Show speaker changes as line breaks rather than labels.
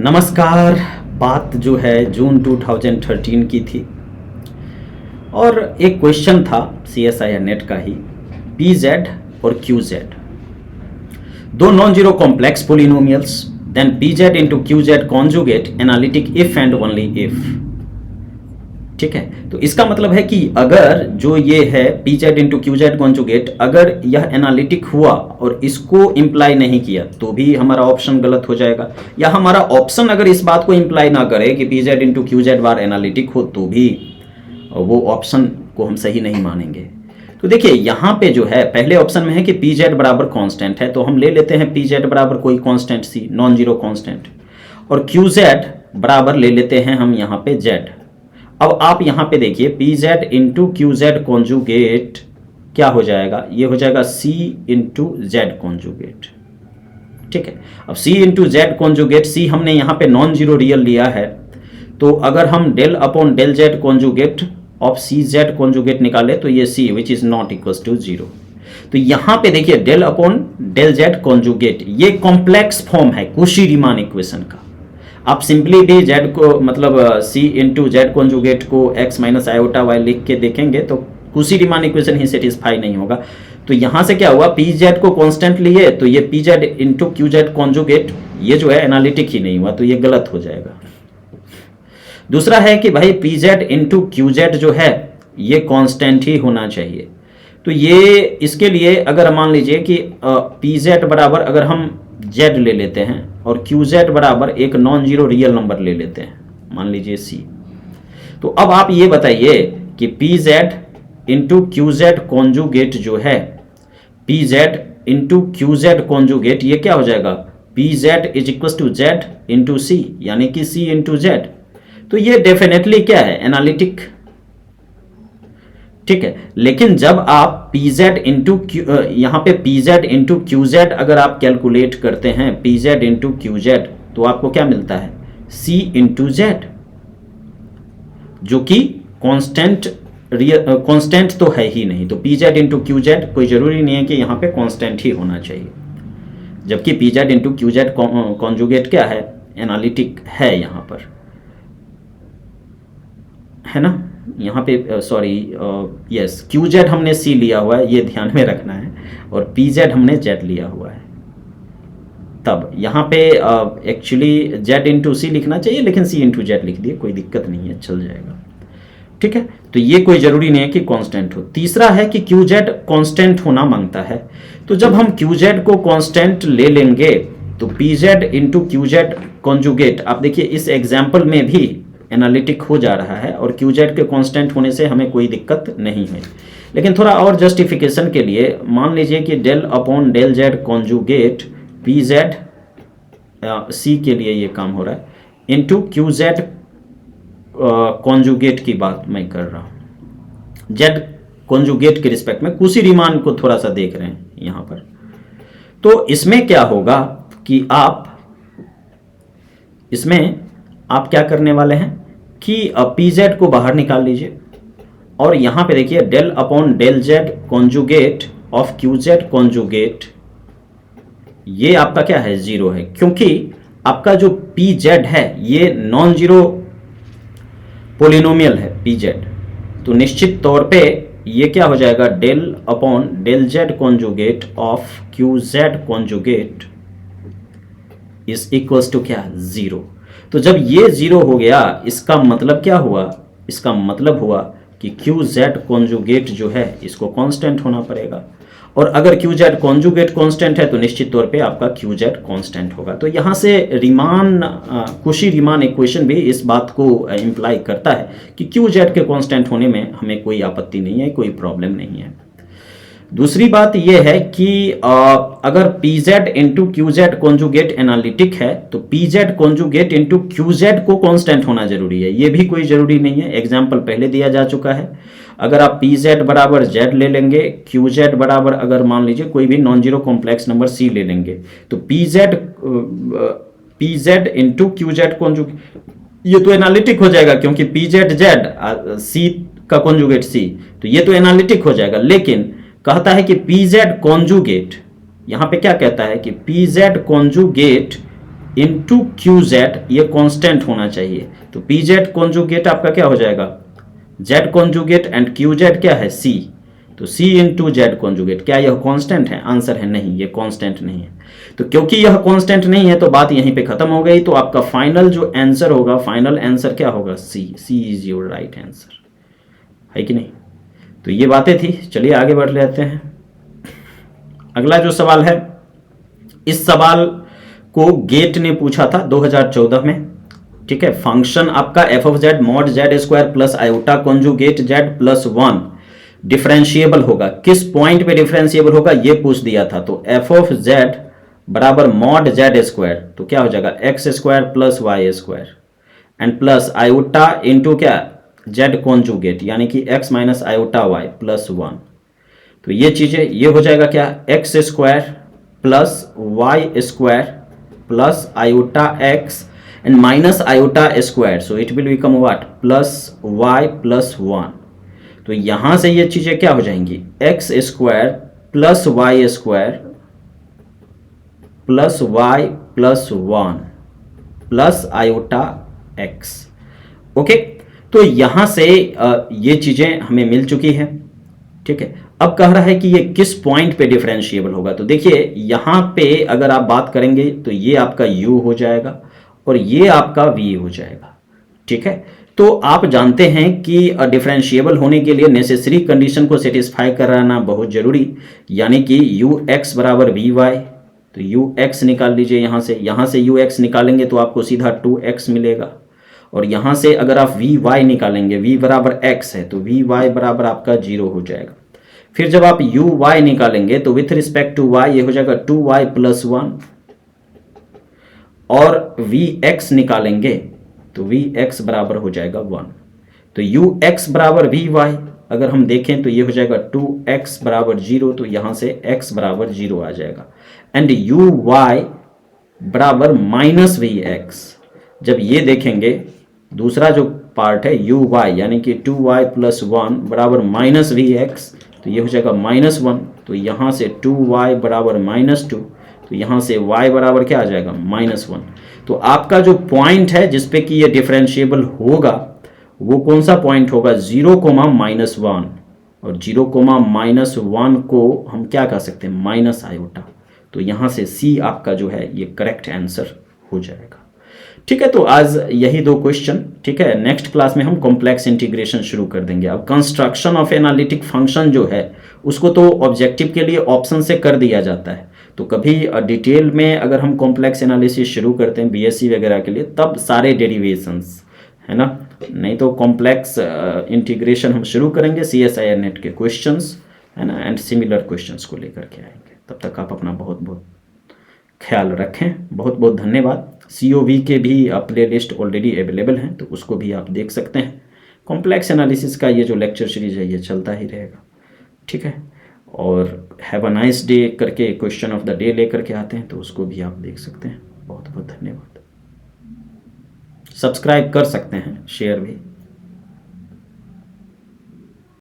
नमस्कार। बात जो है जून 2013 की थी और एक क्वेश्चन था CSIR नेट का ही, PZ और QZ दो non zero complex polynomials, then PZ into QZ conjugate analytic if and only if. ठीक है, तो इसका मतलब है कि अगर जो ये है PZ इंटू QZ कॉन्जुगेट, अगर यह एनालिटिक हुआ और इसको इंप्लाई नहीं किया तो भी हमारा ऑप्शन गलत हो जाएगा, या हमारा ऑप्शन अगर इस बात को इंप्लाई ना करे कि PZ इंटू QZ बार एनालिटिक हो तो भी वो ऑप्शन को हम सही नहीं मानेंगे। तो देखिए यहाँ पे जो है पहले ऑप्शन में है कि PZ बराबर कांस्टेंट है, तो हम ले लेते हैं PZ बराबर कोई constant C, non zero constant, और QZ बराबर ले लेते हैं हम यहाँ पे Z। अब आप यहाँ पे देखिए PZ इंटू QZ कॉन्जुगेट क्या हो जाएगा, ये हो जाएगा C इंटू Z कॉन्जुगेट। ठीक है, अब C into Z conjugate, C हमने यहाँ पे नॉन जीरो रियल लिया है, तो अगर हम del upon del Z conjugate of CZ conjugate निकाले तो ये C which is not equals to zero. तो यहाँ पे देखिए del upon del Z conjugate ये कॉम्प्लेक्स फॉर्म है कुशी रीमान इक्वेशन का। आप सिंपली भी Z को मतलब C इंटू जेड कॉन्जुगेट को x माइनस आयोटा वाई लिख के देखेंगे तो कुशी रीमान इक्वेशन ही सेटिस्फाई नहीं होगा। तो यहाँ से क्या हुआ, PZ को कांस्टेंट लिए तो ये PZ इंटू QZ कॉन्जुगेट ये जो है एनालिटिक ही नहीं हुआ, तो ये गलत हो जाएगा। दूसरा है कि भाई PZ इंटू QZ जो है ये कांस्टेंट ही होना चाहिए। तो ये इसके लिए अगर मान लीजिए कि PZ बराबर अगर हम Z ले लेते हैं और QZ बराबर एक नॉन जीरो रियल नंबर ले लेते हैं, मान लीजिए C, तो अब आप ये बताइए कि PZ इंटू QZ कॉन्जुगेट जो है, PZ इंटू QZ कॉन्जुगेट ये क्या हो जाएगा, PZ is equal to Z into C, यानी कि C इंटू Z। तो ये डेफिनेटली क्या है, एनालिटिक। ठीक है, लेकिन जब आप PZ इंटू यहाँ पे PZ इंटू QZ अगर आप कैलकुलेट करते हैं PZ इंटू QZ तो आपको क्या मिलता है, C इंटू Z, जो कि कांस्टेंट तो है ही नहीं। तो PZ इंटू QZ कोई जरूरी नहीं है कि यहाँ पे कांस्टेंट ही होना चाहिए, जबकि PZ इंटू QZ कॉन्जुगेट क्या है, एनालिटिक है यहाँ पर, है ना। यहाँ पे सॉरी यस QZ हमने C लिया हुआ है, ये ध्यान में रखना है, और PZ हमने Z लिया हुआ है। तब यहाँ पे एक्चुअली Z इंटू C लिखना चाहिए, लेकिन C इंटू Z लिख दिए, कोई दिक्कत नहीं है, चल जाएगा। ठीक है, तो ये कोई जरूरी नहीं है कि कांस्टेंट हो। तीसरा है कि QZ कांस्टेंट होना मांगता है, तो जब हम QZ को कांस्टेंट ले लेंगे तो PZ इंटू QZ कॉन्जुगेट, आप देखिए इस एग्जाम्पल में भी एनालिटिक हो जा रहा है और QZ के कांस्टेंट होने से हमें कोई दिक्कत नहीं है। लेकिन थोड़ा और जस्टिफिकेशन के लिए मान लीजिए कि del upon del Z conjugate PZ C के लिए ये काम हो रहा है, इंटू QZ कॉन्जुगेट की बात मैं कर रहा हूँ, Z कॉन्जुगेट के रिस्पेक्ट में कुशी रीमान को थोड़ा सा देख रहे हैं यहाँ पर। तो इसमें क्या होगा कि इसमें आप क्या करने वाले हैं कि PZ को बाहर निकाल लीजिए और यहाँ पे देखिए del upon del Z conjugate of QZ conjugate, ये आपका क्या है, जीरो है, क्योंकि आपका जो PZ है ये नॉन जीरो पोलिनोमियल है PZ। तो निश्चित तौर पे ये क्या हो जाएगा, del upon del Z conjugate of QZ conjugate is equals to क्या, जीरो। तो जब ये जीरो हो गया इसका मतलब क्या हुआ, इसका मतलब हुआ कि QZ कॉन्जुगेट जो है इसको कांस्टेंट होना पड़ेगा, और अगर QZ कॉन्जुगेट कांस्टेंट है तो निश्चित तौर पे आपका QZ कांस्टेंट होगा। तो यहाँ से रीमान कुशी रीमान इक्वेशन भी इस बात को इम्प्लाई करता है कि QZ के कांस्टेंट होने में हमें कोई आपत्ति नहीं है, कोई प्रॉब्लम नहीं है। दूसरी बात यह है कि अगर PZ into QZ conjugate analytic है तो PZ कॉन्जुगेट इंटू QZ को कांस्टेंट होना जरूरी है, ये भी कोई जरूरी नहीं है, एग्जाम्पल पहले दिया जा चुका है। अगर आप PZ बराबर Z ले लेंगे, QZ बराबर अगर मान लीजिए कोई भी non zero complex number C ले लेंगे, तो PZ इंटू QZ कॉन्जुगेट ये तो एनालिटिक हो जाएगा, क्योंकि PZ Z C का कॉन्जुगेट C, तो ये तो एनालिटिक हो जाएगा। लेकिन कहता है कि PZ कॉन्जुगेट, यहाँ पे क्या कहता है कि PZ conjugate into Q Z, ये कांस्टेंट होना चाहिए। तो पी जेड कॉन्जुगेट आपका क्या हो जाएगा, Z conjugate, and Q Z क्या है, सी। तो सी इंटू जेड कॉन्जुगेट, क्या यह कांस्टेंट है? आंसर है नहीं, ये कांस्टेंट नहीं है। तो क्योंकि यह कांस्टेंट नहीं है तो बात यहीं पे खत्म हो गई। तो आपका फाइनल जो आंसर होगा, फाइनल आंसर क्या होगा, सी। सी इज योर राइट आंसर, है कि नहीं? तो ये बातें थी, चलिए आगे बढ़ लेते हैं। अगला जो सवाल है, इस सवाल को गेट ने पूछा था 2014 में, ठीक है। फंक्शन आपका F of Z mod Z square plus iota conjugate Z plus 1 differentiable होगा, किस पॉइंट पे डिफरेंशिएबल होगा ये पूछ दिया था। तो एफ ऑफ जेड बराबर मॉड जेड स्क्वायर, तो क्या हो जाएगा, X square plus Y square, and plus iota into क्या, जेड कॉन्जुगेट, यानी कि X minus iota Y plus 1। तो ये चीजें, ये हो जाएगा क्या, X square plus Y square plus iota X and minus iota square, so it will become what, plus Y plus 1। तो यहां से ये चीजें क्या हो जाएंगी, X square plus Y square plus Y plus 1 plus iota X. Okay, तो यहां से ये चीजें हमें मिल चुकी हैं, ठीक है। अब कह रहा है कि ये किस पॉइंट पे डिफरेंशिएबल होगा। तो देखिए यहां पे अगर आप बात करेंगे तो ये आपका u हो जाएगा और ये आपका v हो जाएगा, ठीक है। तो आप जानते हैं कि डिफरेंशिएबल होने के लिए नेसेसरी कंडीशन को सेटिस्फाई कराना बहुत जरूरी, यानी कि ux बराबर वी वाई। तो ux निकाल लीजिए यहाँ से ux निकालेंगे तो आपको सीधा 2x मिलेगा, और यहाँ से अगर आप वी वाई निकालेंगे, v बराबर x है तो वी वाई बराबर आपका 0 हो जाएगा। फिर जब आप यू वाई निकालेंगे तो विथ रिस्पेक्ट टू y ये हो जाएगा 2y प्लस 1, और वी एक्स निकालेंगे तो वी एक्स बराबर हो जाएगा 1। तो यू एक्स बराबर वी वाई अगर हम देखें तो ये हो जाएगा 2x बराबर 0, तो यहाँ से x बराबर 0 आ जाएगा, एंड यू वाई बराबर माइनस वी एक्स। जब ये देखेंगे दूसरा जो पार्ट है यू वाई यानी कि 2y प्लस 1 बराबर माइनस वी एक्स, तो ये हो जाएगा माइनस 1। तो यहाँ से 2y बराबर माइनस 2, तो यहाँ से y बराबर क्या आ जाएगा, माइनस 1। तो आपका जो पॉइंट है जिसपे कि ये डिफरेंशिएबल होगा वो कौन सा पॉइंट होगा, 0,-1, और 0,-1 को हम क्या कह सकते हैं, माइनस आयोटा। तो यहाँ से C आपका जो है ये करेक्ट आंसर हो जाएगा, ठीक है। तो आज यही 2 क्वेश्चन, ठीक है। नेक्स्ट क्लास में हम कॉम्प्लेक्स इंटीग्रेशन शुरू कर देंगे। अब कंस्ट्रक्शन ऑफ एनालिटिक फंक्शन जो है उसको तो ऑब्जेक्टिव के लिए ऑप्शन से कर दिया जाता है, तो कभी डिटेल में अगर हम कॉम्प्लेक्स एनालिसिस शुरू करते हैं बीएससी वगैरह के लिए तब सारे डेरिवेशंस, है ना। नहीं तो कॉम्प्लेक्स इंटीग्रेशन हम शुरू करेंगे CSIR नेट के क्वेश्चंस, है ना, एंड सिमिलर क्वेश्चंस को लेकर के आएंगे। तब तक आप अपना बहुत बहुत ख्याल रखें, बहुत बहुत धन्यवाद। COV के भी प्ले लिस्ट ऑलरेडी अवेलेबल हैं तो उसको भी आप देख सकते हैं। कॉम्प्लेक्स एनालिसिस का ये जो लेक्चर सीरीज है ये चलता ही रहेगा, ठीक है। और हैव अ नाइस डे करके क्वेश्चन ऑफ द डे लेकर के आते हैं तो उसको भी आप देख सकते हैं। बहुत बहुत धन्यवाद। सब्सक्राइब कर सकते हैं, शेयर भी।